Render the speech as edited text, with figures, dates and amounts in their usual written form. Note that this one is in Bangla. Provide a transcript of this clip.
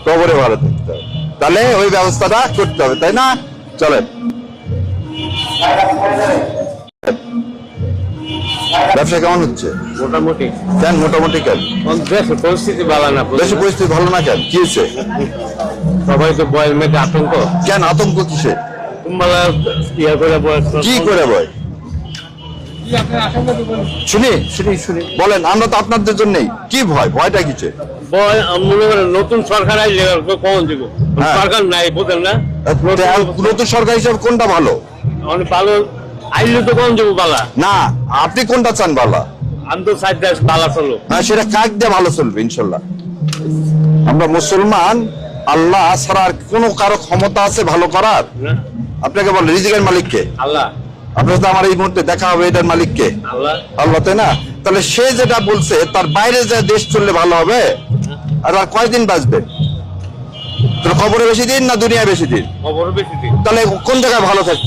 কবরে ভালো থাকতে হবে, তাহলে ওই ব্যবস্থাটা করতে হবে, তাই না? চলেন। ব্যবসা কেমন হচ্ছে? মোটামুটি। কেন মোটামুটি কেন? দেশের পরিস্থিতি ভালো না, দেশের পরিস্থিতি ভালো না কেন? কি হয়েছে? সবাই তো বয়ের মেয়েতে আতঙ্ক। কেন আতঙ্ক কিসে? কি করে বয়? শুনি শুনি শুনি বলেন। আমরা তো আপনাদের জন্যই। কি ভয়? ভয়টা কিসে? বয় মনে করেন নতুন সরকার আইলে কখন দিব, হ্যাঁ। সরকার নাই, বোঝেন না? নতুন সরকার হিসাবে কোনটা ভালো? অনেক ভালো আইলে তো কখন যাবো বালা। না, আপনি কোনটা চান ভালো? আমি তো সাইড বালা চলো। হ্যাঁ, সেটা কাক দিয়ে ভালো চলবে ইনশাল্লাহ। আমরা মুসলমান, আল্লাহ ছাড়া আর কোন কারো ক্ষমতা আছে ভালো করার? আপনাকে বল, রিজিকের মালিককে? আল্লাহ। আপনার তো আমার এই মুহূর্তে দেখা হবে, এটার মালিককে? আল্লাহ। আল্লাহ, তাই না? তাহলে সে যেটা বলছে তার বাইরে যে দেশ চললে ভালো হবে, আর কয়দিন বাঁচবে? তোর খবরে বেশি দিন না দুনিয়ায় বেশি দিন? খবর বেশি দিন। তাহলে কোন জায়গায় ভালো থাকবে?